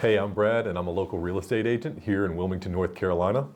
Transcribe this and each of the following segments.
Hey, I'm Brad, and I'm a local real estate agent here in Wilmington, North Carolina.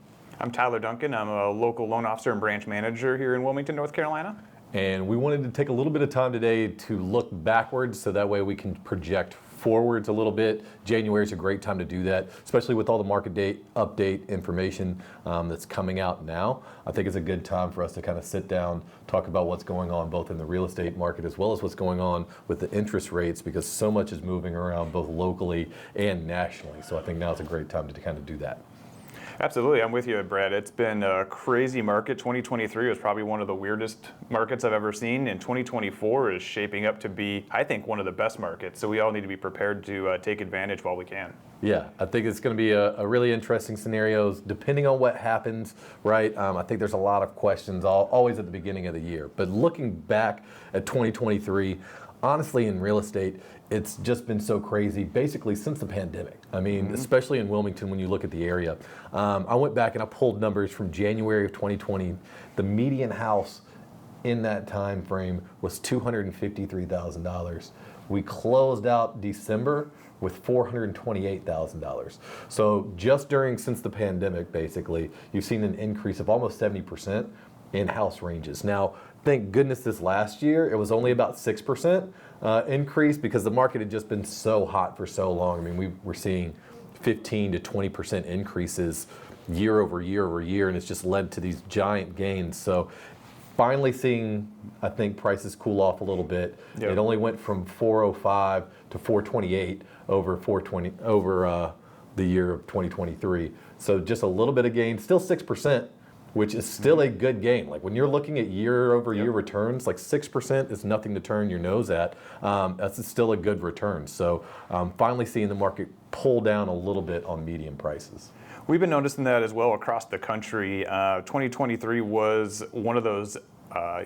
I'm Tyler Duncan. I'm a local loan officer and branch manager here in Wilmington, North Carolina. And we wanted to take a little bit of time today to look backwards so that way we can project forwards a little bit. January is a great time to do that, especially with all the market date update information that's coming out now. I think it's a good time for us to kind of sit down, talk about what's going on both in the real estate market as well as what's going on with the interest rates, because so much is moving around both locally and nationally. So I think now is a great time to kind of do that. Absolutely, I'm with you, Brad. It's been a crazy market. 2023 was probably one of the weirdest markets I've ever seen, and 2024 is shaping up to be, I think, one of the best markets. So we all need to be prepared to take advantage while we can. Yeah, I think it's going to be a really interesting scenario depending on what happens, right? I think there's a lot of questions always at the beginning of the year. But looking back at 2023, honestly, in real estate, it's just been so crazy basically since the pandemic. I mean, especially in Wilmington when you look at the area. I went back and I pulled numbers from January of 2020. The median house in that time frame was $253,000. We closed out December with $428,000. So just since the pandemic, basically, you've seen an increase of almost 70% in house ranges. Now, thank goodness this last year, it was only about 6% increase because the market had just been so hot for so long. I mean, we were seeing 15 to 20% increases year over year, and it's just led to these giant gains. So finally seeing, I think, prices cool off a little bit. Yep. It only went from 405 to 428 over the year of 2023. So just a little bit of gain, still 6%. Which is still a good gain. Like when you're looking at year over year returns, like 6% is nothing to turn your nose at. That's still a good return. So finally seeing the market pull down a little bit on median prices. We've been noticing that as well across the country. 2023 was one of those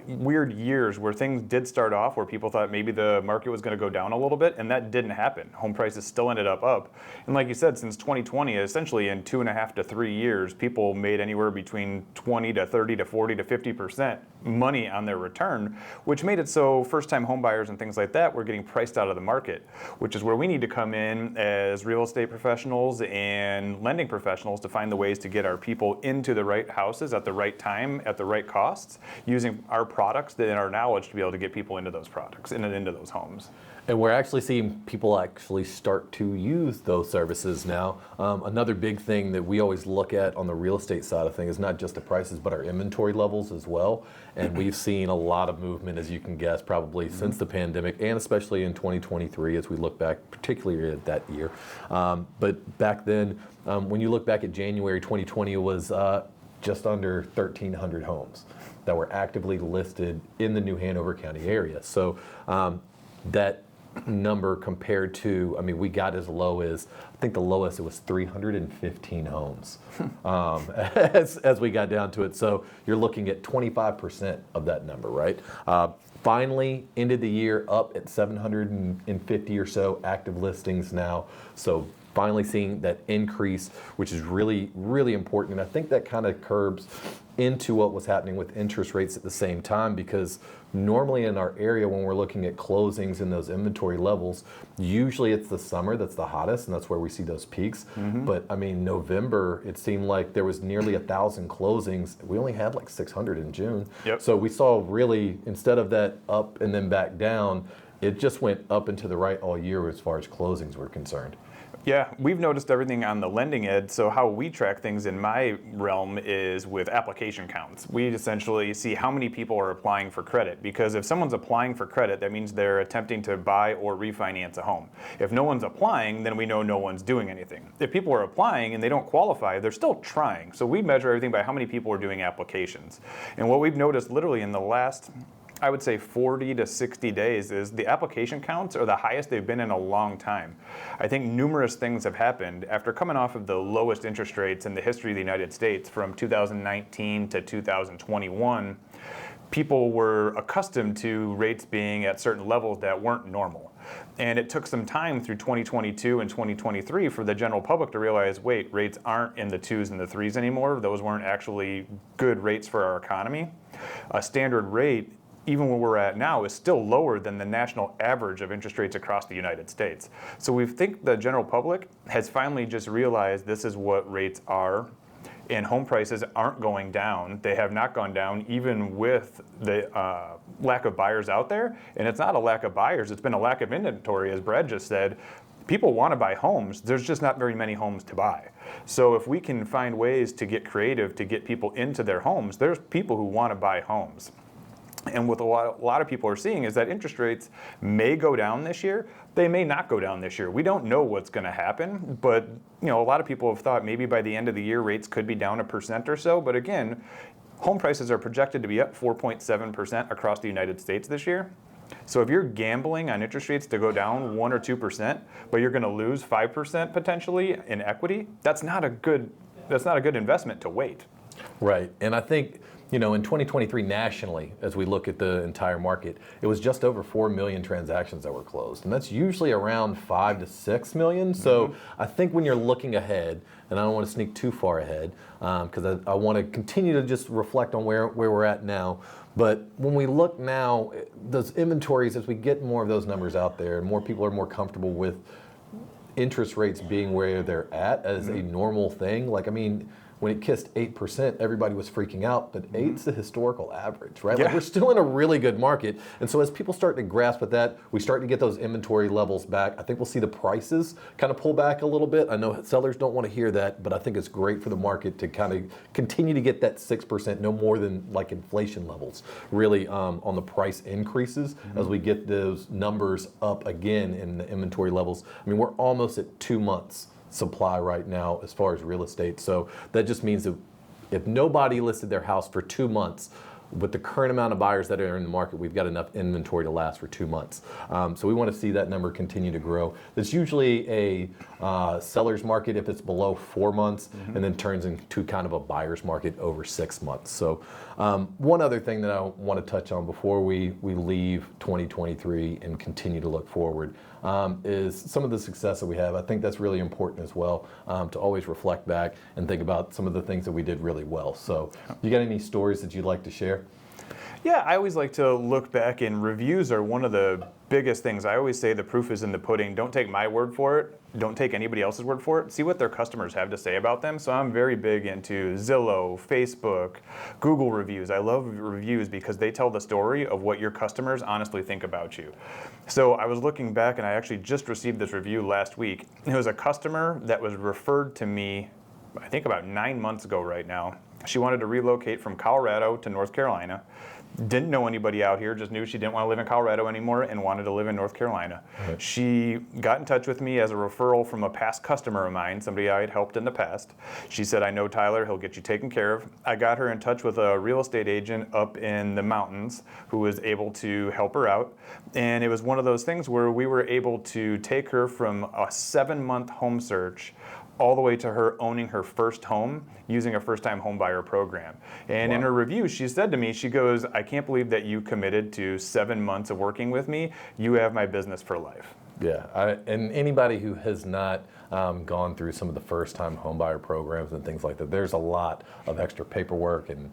weird years where things did start off where people thought maybe the market was going to go down a little bit, and that didn't happen. Home prices still ended up. And like you said, since 2020, essentially in 2.5 to 3 years, people made anywhere between 20 to 30 to 40 to 50% money on their return, which made it so first-time home buyers and things like that were getting priced out of the market, which is where we need to come in as real estate professionals and lending professionals to find the ways to get our people into the right houses at the right time, at the right costs, using our products and our knowledge to be able to get people into those products and into those homes. And we're actually seeing people actually start to use those services now. Another big thing that we always look at on the real estate side of things is not just the prices, but our inventory levels as well. And we've seen a lot of movement, as you can guess, probably since the pandemic, and especially in 2023 as we look back, particularly at that year. But back then, when you look back at January 2020, it was just under 1,300 homes that were actively listed in the New Hanover County area. So that number compared to, I mean, we got as low as, I think the lowest, it was 315 homes as we got down to it. So you're looking at 25% of that number, right? Finally ended the year up at 750 or so active listings now. So finally seeing that increase, which is really, really important. And I think that kind of curbs into what was happening with interest rates at the same time, because normally in our area when we're looking at closings and those inventory levels, usually it's the summer that's the hottest and that's where we see those peaks. But I mean, November, it seemed like there was nearly 1,000 closings. We only had like 600 in June. So we saw really, instead of that up and then back down, it just went up and to the right all year as far as closings were concerned. Yeah, we've noticed everything on the lending ed. So how we track things in my realm is with application counts. We essentially see how many people are applying for credit, because if someone's applying for credit, that means they're attempting to buy or refinance a home. If no one's applying, then we know no one's doing anything. If people are applying and they don't qualify, they're still trying. So we measure everything by how many people are doing applications. And what we've noticed literally in the last, I would say 40 to 60 days is the application counts are the highest they've been in a long time. I think numerous things have happened after coming off of the lowest interest rates in the history of the United States from 2019 to 2021. People were accustomed to rates being at certain levels that weren't normal. And it took some time through 2022 and 2023 for the general public to realize, wait, rates aren't in the 2s and the 3s anymore. Those weren't actually good rates for our economy. A standard rate even where we're at now, is still lower than the national average of interest rates across the United States. So we think the general public has finally just realized this is what rates are, and home prices aren't going down. They have not gone down even with the lack of buyers out there. And it's not a lack of buyers, it's been a lack of inventory, as Brad just said. People want to buy homes, there's just not very many homes to buy. So if we can find ways to get creative to get people into their homes, there's people who want to buy homes. And what a lot of people are seeing is that interest rates may go down this year. They may not go down this year. We don't know what's going to happen, but a lot of people have thought maybe by the end of the year rates could be down 1% or so. But again, home prices are projected to be up 4.7% across the United States this year. So if you're gambling on interest rates to go down 1 or 2%, but you're going to lose 5% potentially in equity, that's not a good investment to wait. Right, and I think in 2023 nationally, as we look at the entire market, it was just over 4 million transactions that were closed. And that's usually around 5 to 6 million. So I think when you're looking ahead, and I don't want to sneak too far ahead, because I want to continue to just reflect on where we're at now. But when we look now, those inventories, as we get more of those numbers out there, and more people are more comfortable with interest rates being where they're at as a normal thing, when it kissed 8%, everybody was freaking out, but 8's the historical average, right? Yeah. We're still in a really good market. And so as people start to grasp at that, we start to get those inventory levels back. I think we'll see the prices kind of pull back a little bit. I know sellers don't want to hear that, but I think it's great for the market to kind of continue to get that 6%, no more than like inflation levels, really on the price increases as we get those numbers up again in the inventory levels. We're almost at 2 months supply right now as far as real estate. So that just means that if nobody listed their house for 2 months, with the current amount of buyers that are in the market, we've got enough inventory to last for 2 months. So we want to see that number continue to grow. It's usually a seller's market if it's below 4 months, and then turns into kind of a buyer's market over 6 months. So one other thing that I want to touch on before we leave 2023 and continue to look forward is some of the success that we have. I think that's really important as well, to always reflect back and think about some of the things that we did really well. So you got any stories that you'd like to share? Yeah, I always like to look back, and reviews are one of the biggest things. I always say the proof is in the pudding. Don't take my word for it. Don't take anybody else's word for it. See what their customers have to say about them. So I'm very big into Zillow, Facebook, Google reviews. I love reviews because they tell the story of what your customers honestly think about you. So I was looking back, and I actually just received this review last week. It was a customer that was referred to me, I think about 9 months ago right now. She wanted to relocate from Colorado to North Carolina. Didn't know anybody out here, just knew she didn't want to live in Colorado anymore and wanted to live in North Carolina. Right. She got in touch with me as a referral from a past customer of mine, somebody I had helped in the past. She said, I know Tyler, he'll get you taken care of. I got her in touch with a real estate agent up in the mountains who was able to help her out. And it was one of those things where we were able to take her from a 7-month home search all the way to her owning her first home using a first-time home buyer program. And in her review, she said to me, she goes, I can't believe that you committed to 7 months of working with me. You have my business for life. Yeah, and anybody who has not gone through some of the first-time homebuyer programs and things like that, there's a lot of extra paperwork and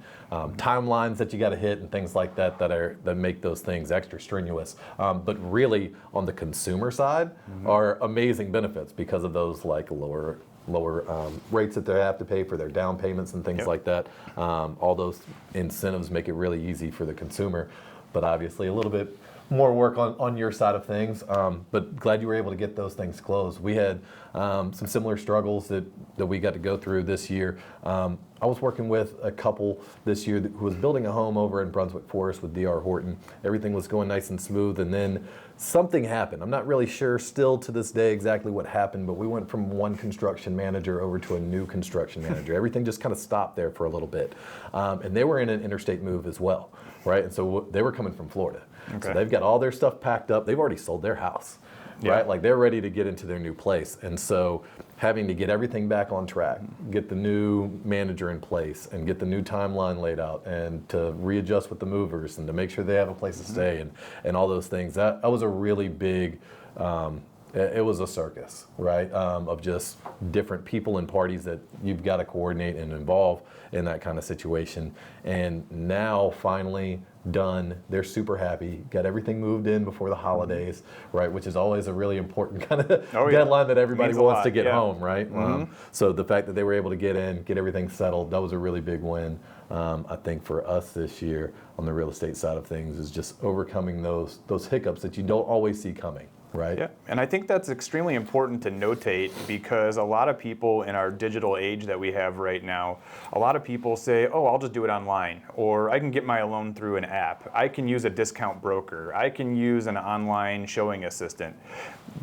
timelines that you got to hit and things like that that make those things extra strenuous. But really, on the consumer side, are amazing benefits because of those like lower rates that they have to pay for their down payments and things like that. All those incentives make it really easy for the consumer, but obviously a little bit more work on your side of things, but glad you were able to get those things closed. We had some similar struggles that we got to go through this year. I was working with a couple this year who was building a home over in Brunswick Forest with D.R. Horton. Everything was going nice and smooth, and then something happened. I'm not really sure still to this day exactly what happened, but we went from one construction manager over to a new construction manager. Everything just kind of stopped there for a little bit. And they were in an interstate move as well, right? And so they were coming from Florida. Okay. So they've got all their stuff packed up. They've already sold their house, right? Like they're ready to get into their new place. And so having to get everything back on track, get the new manager in place, and get the new timeline laid out, and to readjust with the movers, and to make sure they have a place to stay, and all those things. That was a really big It was a circus, right? Of just different people and parties that you've got to coordinate and involve in that kind of situation. And now, finally done, they're super happy. Got everything moved in before the holidays, right? Which is always a really important kind of deadline that everybody wants to get home, right? So the fact that they were able to get in, get everything settled, that was a really big win. I think for us this year on the real estate side of things is just overcoming those hiccups that you don't always see coming. Right. Yeah, and I think that's extremely important to notate because a lot of people in our digital age that we have right now, a lot of people say, oh, I'll just do it online, or I can get my loan through an app. I can use a discount broker. I can use an online showing assistant.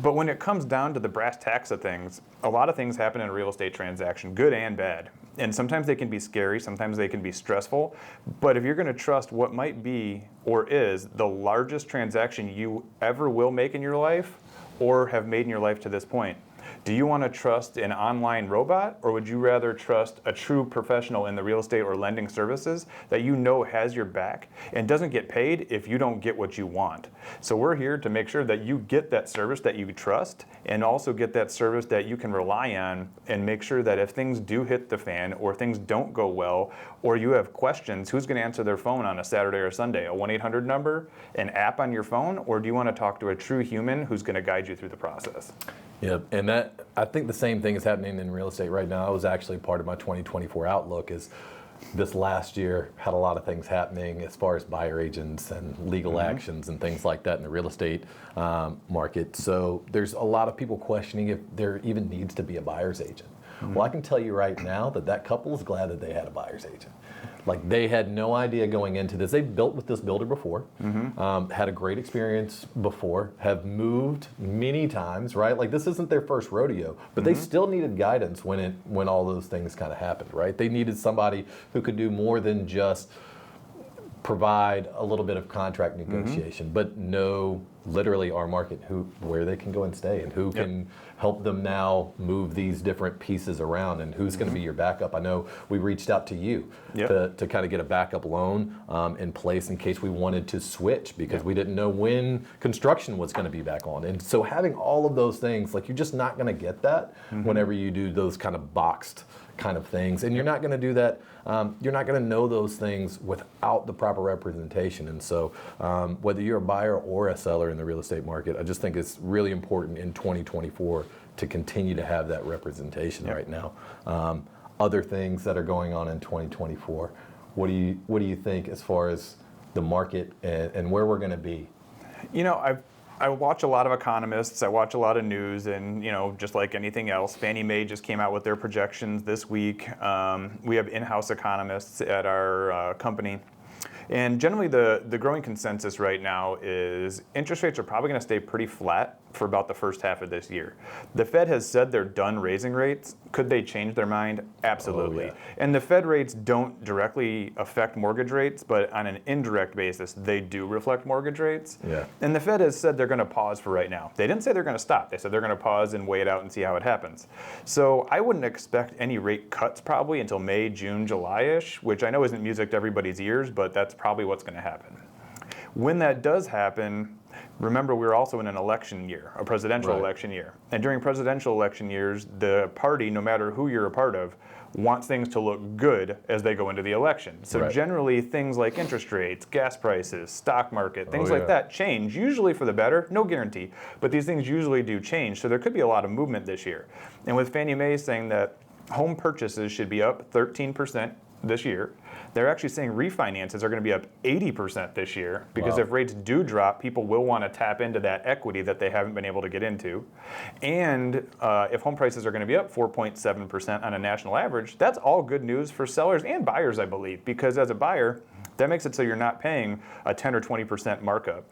But when it comes down to the brass tacks of things, a lot of things happen in a real estate transaction, good and bad. And sometimes they can be scary, sometimes they can be stressful. But if you're going to trust what might be or is the largest transaction you ever will make in your life or have made in your life to this point, do you want to trust an online robot, or would you rather trust a true professional in the real estate or lending services that you know has your back and doesn't get paid if you don't get what you want? So we're here to make sure that you get that service that you trust and also get that service that you can rely on, and make sure that if things do hit the fan or things don't go well or you have questions, who's going to answer their phone on a Saturday or Sunday? A 1-800 number, an app on your phone, or do you want to talk to a true human who's going to guide you through the process? Yeah, and that I think the same thing is happening in real estate right now. I was actually part of my 2024 outlook is this last year had a lot of things happening as far as buyer agents and legal actions and things like that in the real estate market. So there's a lot of people questioning if there even needs to be a buyer's agent. Well, I can tell you right now that couple is glad that they had a buyer's agent. Like, they had no idea going into this. They've built with this builder before, had a great experience before, have moved many times, right? Like, this isn't their first rodeo, but they still needed guidance when all those things kind of happened, right? They needed somebody who could do more than just provide a little bit of contract negotiation, but know literally our market, where they can go and stay, and who can help them now move these different pieces around, and who's going to be your backup. I know we reached out to you to kind of get a backup loan in place in case we wanted to switch, because we didn't know when construction was going to be back on. And so having all of those things, like, you're just not going to get that whenever you do those kind of boxed kind of things, and you're not going to do that. You're not going to know those things without the proper representation. And so whether you're a buyer or a seller in the real estate market, I just think it's really important in 2024 to continue to have that representation right now. Other things that are going on in 2024, what do you think as far as the market and where we're going to be? You know, I watch a lot of economists, I watch a lot of news, and, you know, just like anything else, Fannie Mae just came out with their projections this week. We have in-house economists at our company. And generally the growing consensus right now is interest rates are probably going to stay pretty flat for about the first half of this year. The Fed has said they're done raising rates. Could they change their mind? Absolutely. Oh, yeah. And the Fed rates don't directly affect mortgage rates, but on an indirect basis, they do reflect mortgage rates. Yeah. And the Fed has said they're going to pause for right now. They didn't say they're going to stop. They said they're going to pause and wait out and see how it happens. So I wouldn't expect any rate cuts probably until May, June, July-ish, which I know isn't music to everybody's ears, but that's probably what's going to happen. When that does happen, remember, we're also in an election year, a presidential election year. And during presidential election years, the party, no matter who you're a part of, wants things to look good as they go into the election. So generally, things like interest rates, gas prices, stock market, things like that change, usually for the better, no guarantee, but these things usually do change. So there could be a lot of movement this year. And with Fannie Mae saying that home purchases should be up 13% this year, they're actually saying refinances are going to be up 80% this year, because if rates do drop, people will want to tap into that equity that they haven't been able to get into. And if home prices are going to be up 4.7% on a national average, that's all good news for sellers and buyers, I believe, because as a buyer, that makes it so you're not paying a 10 or 20% markup.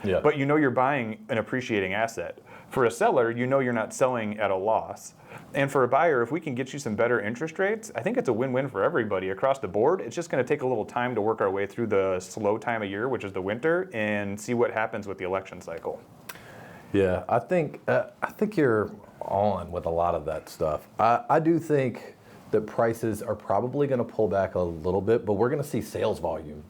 Yeah. But you know you're buying an appreciating asset. For a seller, you know you're not selling at a loss. And for a buyer, if we can get you some better interest rates, I think it's a win-win for everybody across the board. It's just going to take a little time to work our way through the slow time of year, which is the winter, and see what happens with the election cycle. Yeah, I think you're on with a lot of that stuff. I do think that prices are probably going to pull back a little bit, but we're going to see sales volume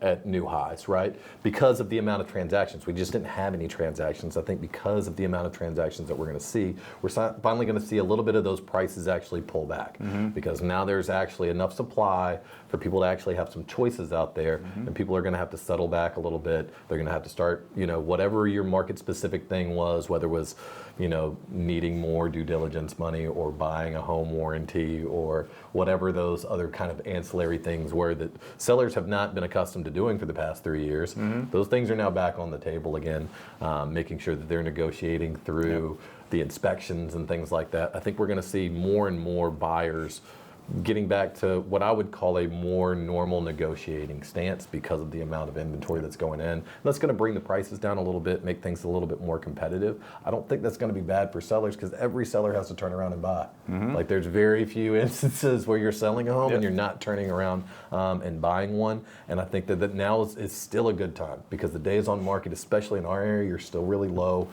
at new highs, right? Because of the amount of transactions. We just didn't have any transactions. I think because of the amount of transactions that we're going to see, we're finally going to see a little bit of those prices actually pull back, because now there's actually enough supply for people to actually have some choices out there, and people are going to have to settle back a little bit. They're going to have to start, whatever your market specific thing was, whether it was, needing more due diligence money or buying a home warranty or whatever those other kind of ancillary things were that sellers have not been accustomed to doing for the past 3 years. Those things are now back on the table again, making sure that they're negotiating through the inspections and things like that. I think we're going to see more and more buyers getting back to what I would call a more normal negotiating stance because of the amount of inventory that's going in. And that's going to bring the prices down a little bit, make things a little bit more competitive. I don't think that's going to be bad for sellers because every seller has to turn around and buy. Like there's very few instances where you're selling a home and you're not turning around and buying one. And I think that now is still a good time because the days on market, especially in our area, are still really low.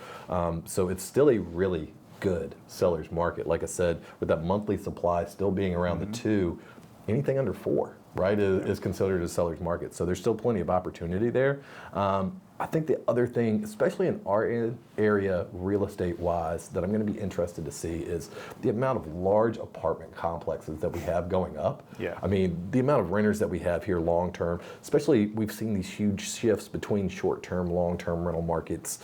So it's still a really good seller's market. Like I said, with that monthly supply still being around the 2, anything under 4, right, is considered a seller's market. So there's still plenty of opportunity there. I think the other thing, especially in our area real estate wise, that I'm going to be interested to see is the amount of large apartment complexes that we have going up. I mean, the amount of renters that we have here long term, especially we've seen these huge shifts between short term, long term rental markets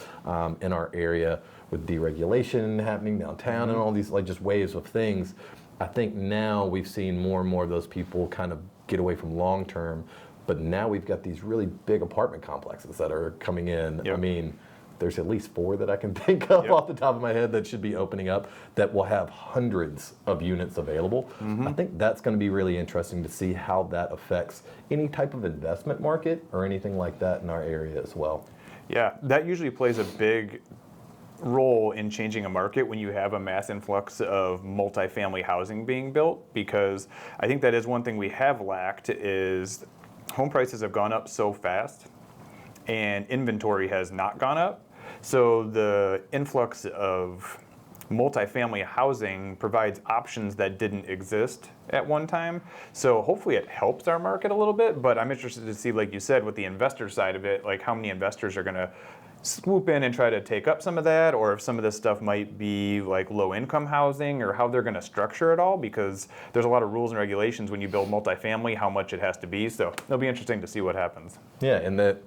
in our area with deregulation happening downtown and all these like just waves of things. I think now we've seen more and more of those people kind of get away from long term, but now we've got these really big apartment complexes that are coming in. I mean, there's at least 4 that I can think of off the top of my head that should be opening up that will have hundreds of units available. I think that's going to be really interesting to see how that affects any type of investment market or anything like that in our area as well. Yeah, that usually plays a big role in changing a market when you have a mass influx of multifamily housing being built, because I think that is one thing we have lacked is home prices have gone up so fast and inventory has not gone up. So the influx of multifamily housing provides options that didn't exist at one time. So hopefully it helps our market a little bit, but I'm interested to see, like you said, with the investor side of it, like how many investors are going to swoop in and try to take up some of that, or if some of this stuff might be like low income housing, or how they're going to structure it all, because there's a lot of rules and regulations when you build multifamily, how much it has to be. So it'll be interesting to see what happens. Yeah, and that,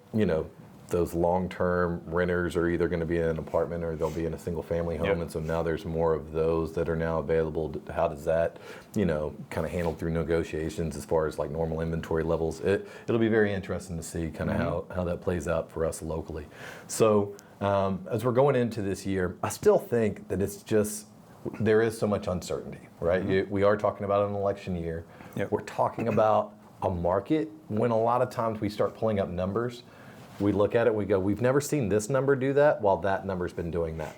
those long-term renters are either going to be in an apartment or they'll be in a single-family home, and so now there's more of those that are now available. How does that, kind of handle through negotiations as far as like normal inventory levels? It'll be very interesting to see kind of how that plays out for us locally. So as we're going into this year, I still think that it's just there is so much uncertainty, right? We are talking about an election year. We're talking about a market when a lot of times we start pulling up numbers. We look at it, we go, we've never seen this number do that while that number's been doing that.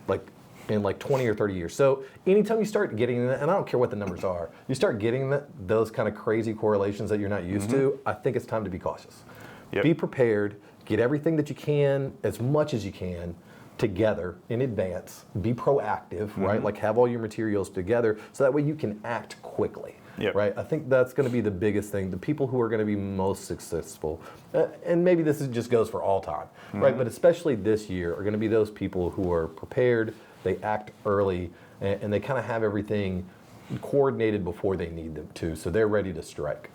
Like in like 20 or 30 years. So anytime you start getting that, and I don't care what the numbers are, you start getting those kind of crazy correlations that you're not used to, I think it's time to be cautious. Be prepared, get everything that you can, as much as you can, together in advance. Be proactive, right? Like have all your materials together so that way you can act quickly. Right? I think that's going to be the biggest thing. The people who are going to be most successful, and maybe this just goes for all time, right? But especially this year are going to be those people who are prepared, they act early, and they kind of have everything coordinated before they need them to, so they're ready to strike.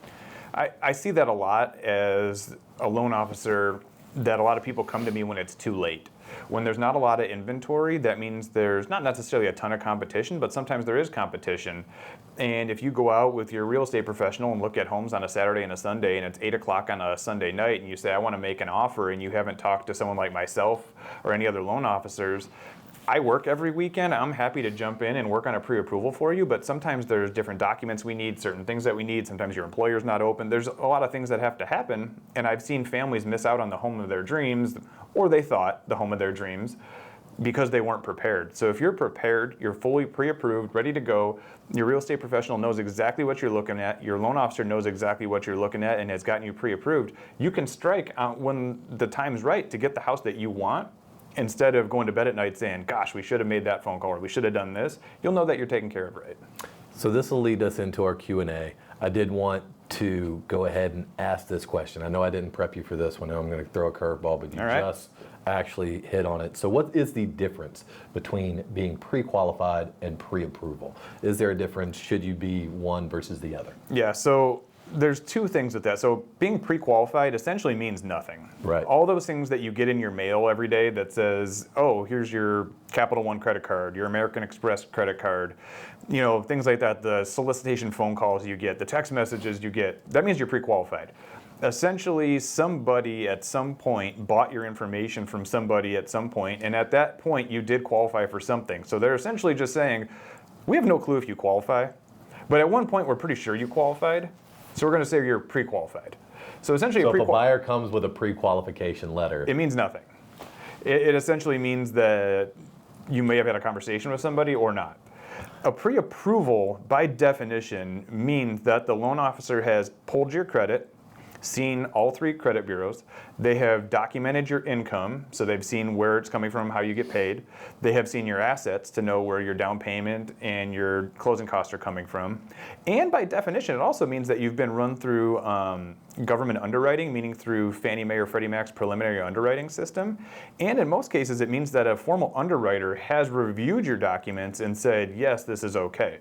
I see that a lot as a loan officer, that a lot of people come to me when it's too late. When there's not a lot of inventory, that means there's not necessarily a ton of competition, but sometimes there is competition. And if you go out with your real estate professional and look at homes on a Saturday and a Sunday, and it's 8 o'clock on a Sunday night, and you say, I want to make an offer, and you haven't talked to someone like myself or any other loan officers, I work every weekend. I'm happy to jump in and work on a pre-approval for you, but sometimes there's different documents we need, certain things that we need. Sometimes your employer's not open. There's a lot of things that have to happen, and I've seen families miss out on the home of their dreams, or they thought the home of their dreams, because they weren't prepared. So if you're prepared, you're fully pre-approved, ready to go, your real estate professional knows exactly what you're looking at, your loan officer knows exactly what you're looking at and has gotten you pre-approved, you can strike when the time's right to get the house that you want, instead of going to bed at night saying, gosh, we should have made that phone call, or we should have done this. You'll know that you're taken care of right. So this will lead us into our Q&A. I did want to go ahead and ask this question. I know I didn't prep you for this one. I'm going to throw a curveball, but you just actually hit on it. So what is the difference between being pre-qualified and pre-approval? Is there a difference? Should you be one versus the other? Yeah, so there's two things with that. So being pre-qualified essentially means nothing. Right. All those things that you get in your mail every day that says, oh, here's your Capital One credit card, your American Express credit card, things like that, the solicitation phone calls you get, the text messages you get, that means you're pre-qualified. Essentially, somebody at some point bought your information from somebody at some point, and at that point you did qualify for something. So they're essentially just saying, we have no clue if you qualify, but at one point we're pretty sure you qualified. So we're going to say you're pre-qualified. So essentially, if a buyer comes with a pre-qualification letter, it means nothing. It essentially means that you may have had a conversation with somebody or not. A pre-approval, by definition, means that the loan officer has pulled your credit, seen all 3 credit bureaus. They have documented your income, so they've seen where it's coming from, how you get paid. They have seen your assets to know where your down payment and your closing costs are coming from. And by definition, it also means that you've been run through government underwriting, meaning through Fannie Mae or Freddie Mac's preliminary underwriting system. And in most cases, it means that a formal underwriter has reviewed your documents and said, yes, this is okay.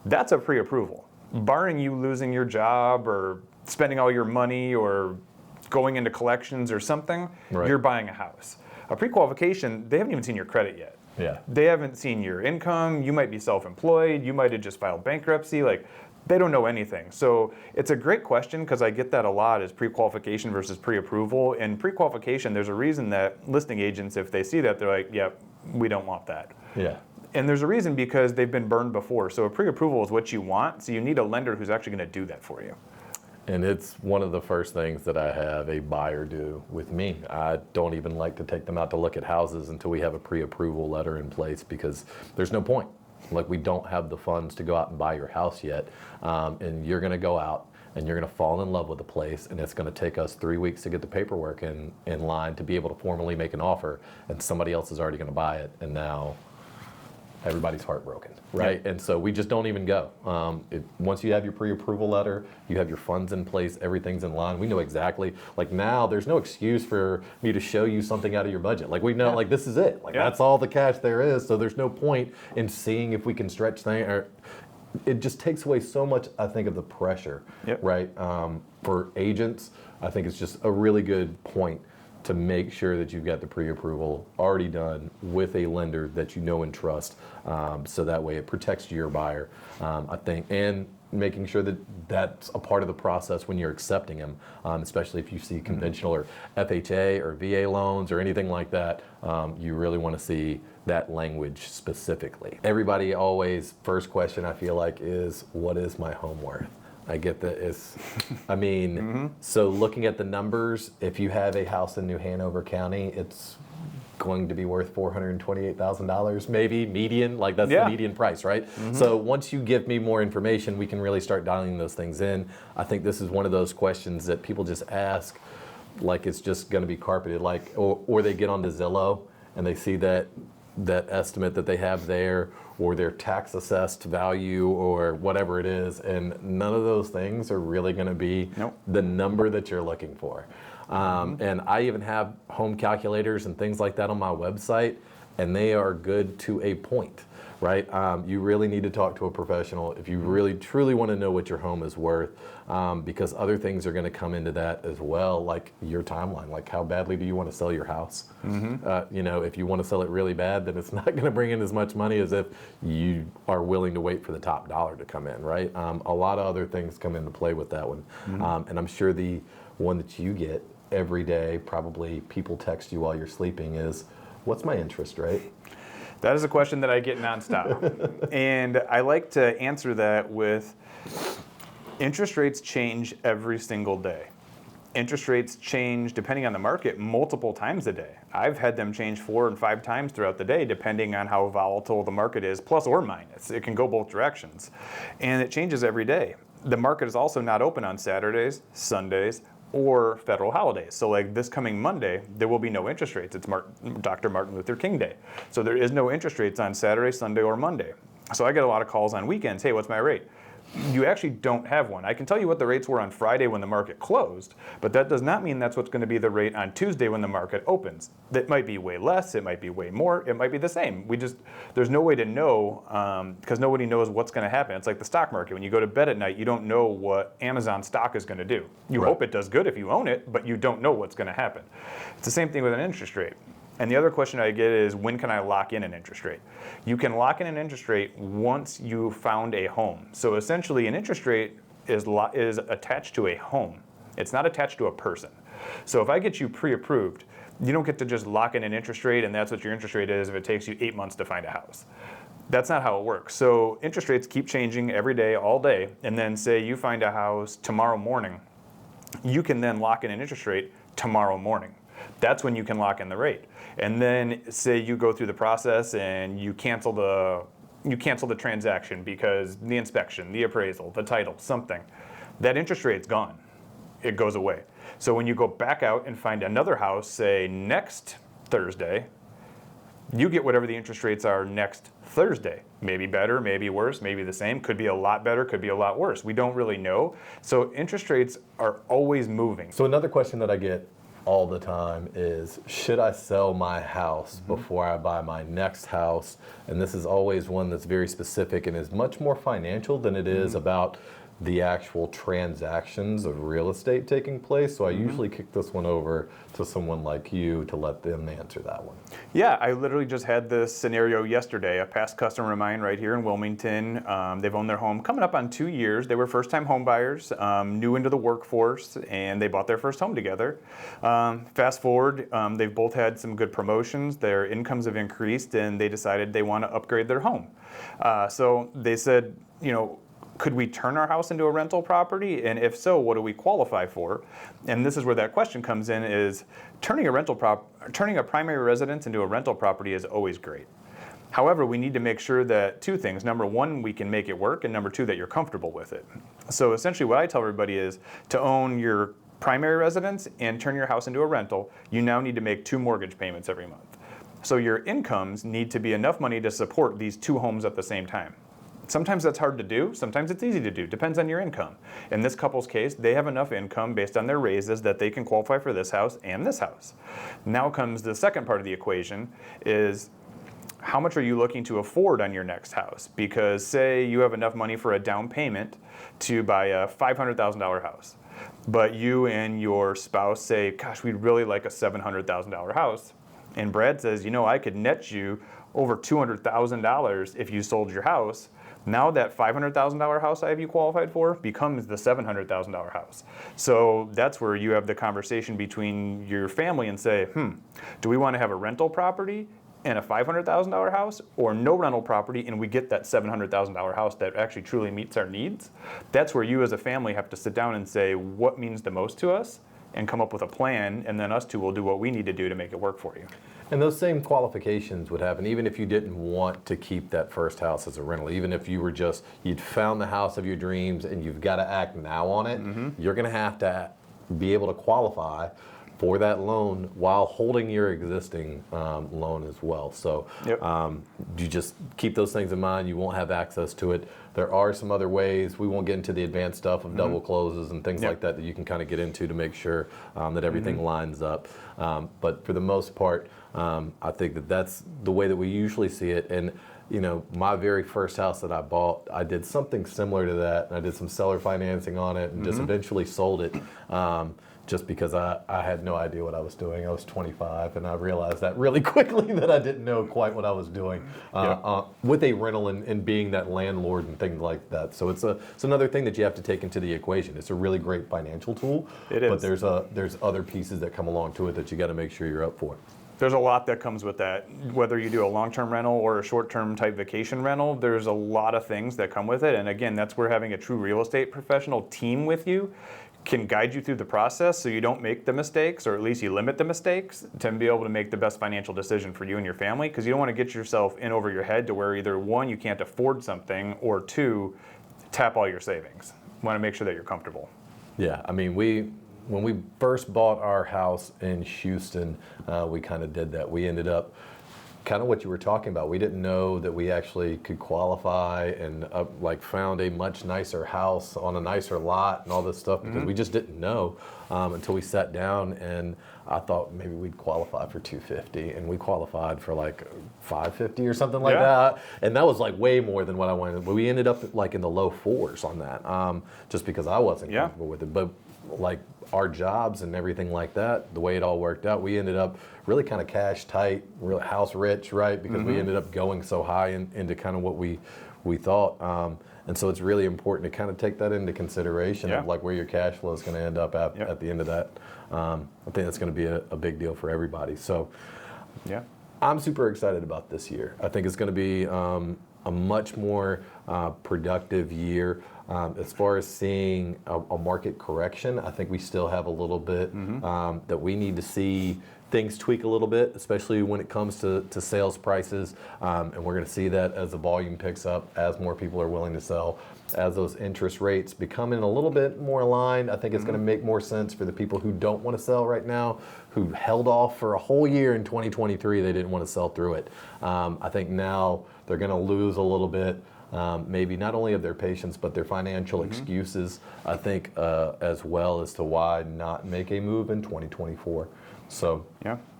That's a pre-approval. Barring you losing your job or spending all your money or going into collections or something, you're buying a house. A pre-qualification, they haven't even seen your credit yet. Yeah. They haven't seen your income. You might be self-employed. You might have just filed bankruptcy. They don't know anything. So it's a great question because I get that a lot, is pre-qualification versus pre-approval. And pre-qualification, there's a reason that listing agents, if they see that, they're like, yeah, we don't want that. Yeah. And there's a reason, because they've been burned before. So a pre-approval is what you want. So you need a lender who's actually going to do that for you. And it's one of the first things that I have a buyer do with me. I don't even like to take them out to look at houses until we have a pre-approval letter in place, because there's no point. We don't have the funds to go out and buy your house yet. And you're going to go out and you're going to fall in love with the place, and it's going to take us 3 weeks to get the paperwork in line to be able to formally make an offer, and somebody else is already going to buy it, and now everybody's heartbroken, right? Yep. And so we just don't even go. Once you have your pre-approval letter, you have your funds in place, everything's in line. We know exactly, now there's no excuse for me to show you something out of your budget. We know, this is it. That's all the cash there is, so there's no point in seeing if we can stretch things. It just takes away so much, I think, of the pressure, right? For agents, I think it's just a really good point to make sure that you've got the pre-approval already done with a lender that you know and trust, so that way it protects your buyer, I think, and making sure that that's a part of the process when you're accepting them, especially if you see conventional or FHA or VA loans or anything like that. You really want to see that language specifically. Everybody always, first question I feel like is, what is my home worth? I get that so looking at the numbers, if you have a house in New Hanover County, it's going to be worth $428,000, maybe median, that's the median price, right? So once you give me more information, we can really start dialing those things in. I think this is one of those questions that people just ask, it's just going to be carpeted, or they get onto Zillow and they see that estimate that they have there, or their tax assessed value, or whatever it is, and none of those things are really going to be the number that you're looking for. And I even have home calculators and things like that on my website, and they are good to a point, right? You really need to talk to a professional if you really truly want to know what your home is worth, because other things are going to come into that as well, like your timeline, how badly do you want to sell your house? If you want to sell it really bad, then it's not going to bring in as much money as if you are willing to wait for the top dollar to come in, right? A lot of other things come into play with that one. And I'm sure the one that you get every day, probably people text you while you're sleeping, is, what's my interest rate? That is a question that I get nonstop. And I like to answer that with, interest rates change every single day. Interest rates change, depending on the market, multiple times a day. I've had them change 4 and 5 times throughout the day, depending on how volatile the market is, plus or minus. It can go both directions. And it changes every day. The market is also not open on Saturdays, Sundays, or federal holidays. So this coming Monday, there will be no interest rates. It's Dr. Martin Luther King Day. So there is no interest rates on Saturday, Sunday, or Monday. So I get a lot of calls on weekends. Hey, what's my rate? You actually don't have one. I can tell you what the rates were on Friday when the market closed, but that does not mean that's what's going to be the rate on Tuesday when the market opens. That might be way less, it might be way more, it might be the same. There's no way to know because nobody knows what's going to happen. It's like the stock market. When you go to bed at night, you don't know what Amazon stock is going to do. You hope it does good if you own it, but you don't know what's going to happen. It's the same thing with an interest rate. And the other question I get is, when can I lock in an interest rate? You can lock in an interest rate once you found a home. So essentially, an interest rate is attached to a home. It's not attached to a person. So if I get you pre-approved, you don't get to just lock in an interest rate and that's what your interest rate is if it takes you 8 months to find a house. That's not how it works. So interest rates keep changing every day, all day, and then say you find a house tomorrow morning, you can then lock in an interest rate tomorrow morning. That's when you can lock in the rate. And then say you go through the process and you cancel the transaction because the inspection, the appraisal, the title, something. That interest rate's gone. It goes away. So when you go back out and find another house, say next Thursday, you get whatever the interest rates are next Thursday. Maybe better, maybe worse, maybe the same. Could be a lot better, could be a lot worse. We don't really know. So interest rates are always moving. So another question that I get all the time is, should I sell my house before I buy my next house? And this is always one that's very specific and is much more financial than it is about the actual transactions of real estate taking place. So I usually kick this one over to someone like you to let them answer that one. Yeah, I literally just had this scenario yesterday. A past customer of mine right here in Wilmington. They've owned their home coming up on 2 years. They were first-time home buyers, new into the workforce, and they bought their first home together. Fast forward, they've both had some good promotions. Their incomes have increased, and they decided they want to upgrade their home. So they said, could we turn our house into a rental property? And if so, what do we qualify for? And this is where that question comes in, is turning a primary residence into a rental property is always great. However, we need to make sure that two things. Number one, we can make it work, and number two, that you're comfortable with it. So essentially what I tell everybody is, to own your primary residence and turn your house into a rental, you now need to make 2 mortgage payments every month. So your incomes need to be enough money to support these 2 homes at the same time. Sometimes that's hard to do, sometimes it's easy to do, depends on your income. In this couple's case, they have enough income based on their raises that they can qualify for this house and this house. Now comes the second part of the equation, is how much are you looking to afford on your next house? Because say you have enough money for a down payment to buy a $500,000 house, but you and your spouse say, gosh, we'd really like a $700,000 house. And Brad says, I could net you over $200,000 if you sold your house. Now that $500,000 house I have you qualified for becomes the $700,000 house. So that's where you have the conversation between your family and say, do we want to have a rental property and a $500,000 house, or no rental property and we get that $700,000 house that actually truly meets our needs? That's where you as a family have to sit down and say, what means the most to us, and come up with a plan, and then us two will do what we need to do to make it work for you. And those same qualifications would happen even if you didn't want to keep that first house as a rental. Even if you were you'd found the house of your dreams and you've got to act now on it, you're going to have to be able to qualify for that loan while holding your existing loan as well. So you just keep those things in mind. You won't have access to it. There are some other ways. We won't get into the advanced stuff of double closes and things like that you can kind of get into to make sure that everything lines up. But for the most part, I think that that's the way that we usually see it. And my very first house that I bought, I did something similar to that. I did some seller financing on it and just eventually sold it. Just because I had no idea what I was doing. I was 25, and I realized that really quickly that I didn't know quite what I was doing with a rental and being that landlord and things like that. So it's another thing that you have to take into the equation. It's a really great financial tool, but there's other pieces that come along to it that you got to make sure you're up for. There's a lot that comes with that. Whether you do a long-term rental or a short-term type vacation rental, there's a lot of things that come with it. And again, that's where having a true real estate professional team with you can guide you through the process so you don't make the mistakes, or at least you limit the mistakes, to be able to make the best financial decision for you and your family, because you don't want to get yourself in over your head to where either one, you can't afford something, or two, tap all your savings. You want to make sure that you're comfortable. Yeah, I mean, when we first bought our house in Houston, we kind of did that. We ended up kind of what you were talking about. We didn't know that we actually could qualify and like found a much nicer house on a nicer lot and all this stuff because we just didn't know until we sat down, and I thought maybe we'd qualify for 250, and we qualified for like 550 or something like that, and that was like way more than what I wanted. But we ended up like in the low fours on that, just because I wasn't comfortable with it. But like our jobs and everything like that, the way it all worked out, we ended up really kind of cash tight, real house rich, right? Because we ended up going so high into kind of what we thought. And so it's really important to kind of take that into consideration of like where your cash flow is going to end up at the end of that. I think that's going to be a big deal for everybody. So I'm super excited about this year. I think it's going to be a much more productive year. As far as seeing a market correction, I think we still have a little bit that we need to see things tweak a little bit, especially when it comes to sales prices. And we're going to see that as the volume picks up, as more people are willing to sell, as those interest rates become in a little bit more aligned. I think it's going to make more sense for the people who don't want to sell right now, who held off for a whole year in 2023. They didn't want to sell through it. I think now they're going to lose a little bit. Maybe not only of their patience, but their financial excuses, I think, as well as to why not make a move in 2024. So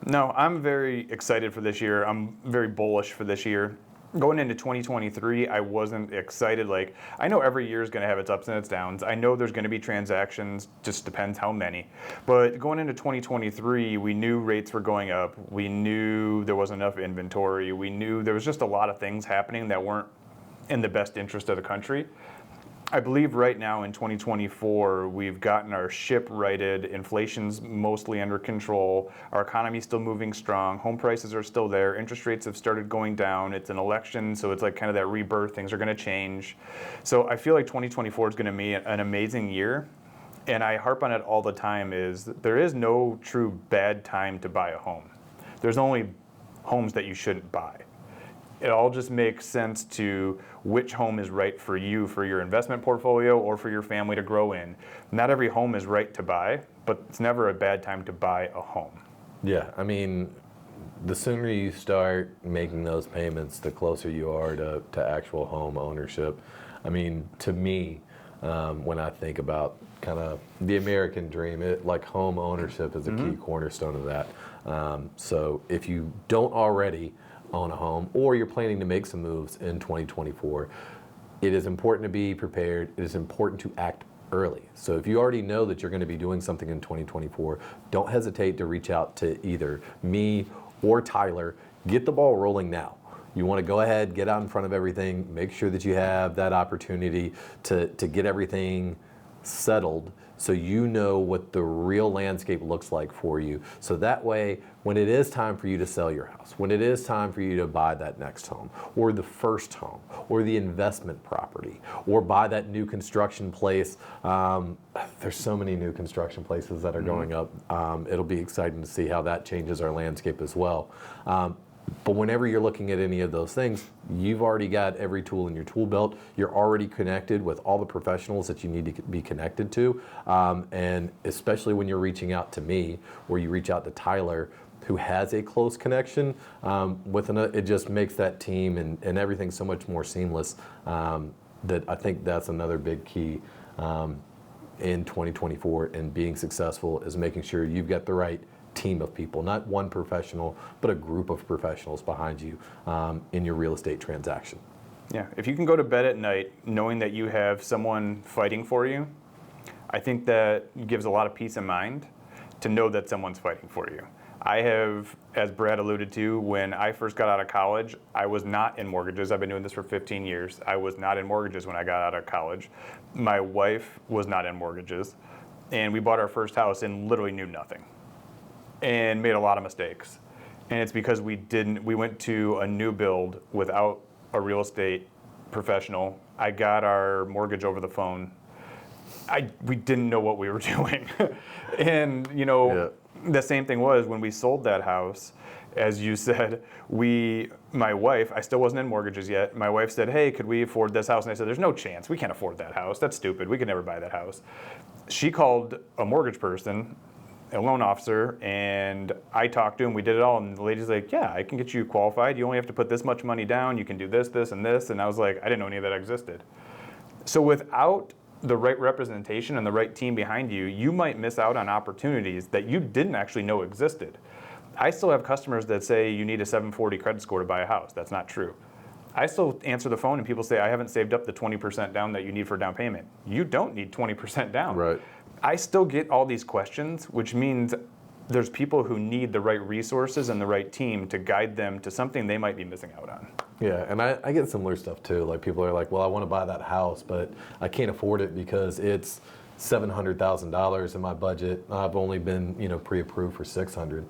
no, I'm very excited for this year. I'm very bullish for this year. Going into 2023, I wasn't excited. Like, I know every year is going to have its ups and its downs. I know there's going to be transactions, just depends how many. But going into 2023, we knew rates were going up. We knew there wasn't enough inventory. We knew there was just a lot of things happening that weren't in the best interest of the country. I believe right now in 2024, we've gotten our ship righted, inflation's mostly under control, our economy's still moving strong, home prices are still there, interest rates have started going down, it's an election, so it's like kind of that rebirth, things are gonna change. So I feel like 2024 is gonna be an amazing year, and I harp on it all the time, is there is no true bad time to buy a home. There's only homes that you shouldn't buy. It all just makes sense to which home is right for you, for your investment portfolio, or for your family to grow in. Not every home is right to buy, but it's never a bad time to buy a home. Yeah, I mean, the sooner you start making those payments, the closer you are to actual home ownership. I mean, to me, when I think about kind of the American dream, like home ownership is a key cornerstone of that. So if you don't already own a home, or you're planning to make some moves in 2024, it is important to be prepared. It is important to act early. So if you already know that you're going to be doing something in 2024, don't hesitate to reach out to either me or Tyler. Get the ball rolling now. You want to go ahead, get out in front of everything, make sure that you have that opportunity to get everything settled, so you know what the real landscape looks like for you. So that way, when it is time for you to sell your house, when it is time for you to buy that next home, or the first home, or the investment property, or buy that new construction place, there's so many new construction places that are going up. It'll be exciting to see how that changes our landscape as well. But whenever you're looking at any of those things, you've already got every tool in your tool belt. You're already connected with all the professionals that you need to be connected to. And especially when you're reaching out to me, or you reach out to Tyler, who has a close connection it just makes that team and everything so much more seamless. That I think that's another big key in 2024 and being successful, is making sure you've got the right team of people, not one professional, but a group of professionals behind you in your real estate transaction. Yeah, if you can go to bed at night knowing that you have someone fighting for you, I think that gives a lot of peace of mind to know that someone's fighting for you. I have, as Brad alluded to, when I first got out of college, I was not in mortgages. I've been doing this for 15 years. I was not in mortgages when I got out of college. My wife was not in mortgages. And we bought our first house and literally knew nothing and made a lot of mistakes. And it's because we went to a new build without a real estate professional. I got our mortgage over the phone. We didn't know what we were doing. And the same thing was when we sold that house, as you said, my wife, I still wasn't in mortgages yet. My wife said, hey, could we afford this house? And I said, there's no chance. We can't afford that house. That's stupid. We could never buy that house. She called a mortgage person, a loan officer, and I talked to him. We did it all, and the lady's like, "Yeah, I can get you qualified. You only have to put this much money down. You can do this, this, and this." And I was like, I didn't know any of that existed. So without the right representation and the right team behind you, you might miss out on opportunities that you didn't actually know existed. I still have customers that say you need a 740 credit score to buy a house. That's not true. I still answer the phone and people say, I haven't saved up the 20% down that you need for down payment. You don't need 20% down. Right. I still get all these questions, which means there's people who need the right resources and the right team to guide them to something they might be missing out on. Yeah, and I get similar stuff too. Like people are like, well, I want to buy that house, but I can't afford it because it's $700,000 in my budget. I've only been, pre-approved for $600,000.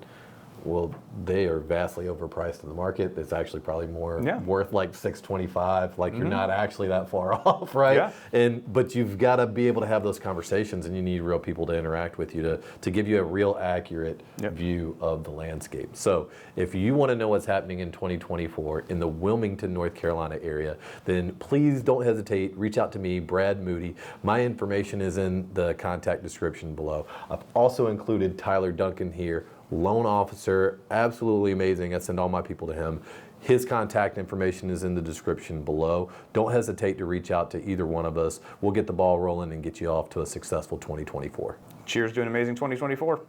Well, they are vastly overpriced in the market. It's actually probably more worth like $625,000. Like you're not actually that far off, right? Yeah. But you've got to be able to have those conversations, and you need real people to interact with you to give you a real accurate view of the landscape. So if you want to know what's happening in 2024 in the Wilmington, North Carolina area, then please don't hesitate. Reach out to me, Brad Moody. My information is in the contact description below. I've also included Tyler Duncan here. Loan officer, absolutely amazing. I send all my people to him. His contact information is in the description below. Don't hesitate to reach out to either one of us. We'll get the ball rolling and get you off to a successful 2024. Cheers to an amazing 2024.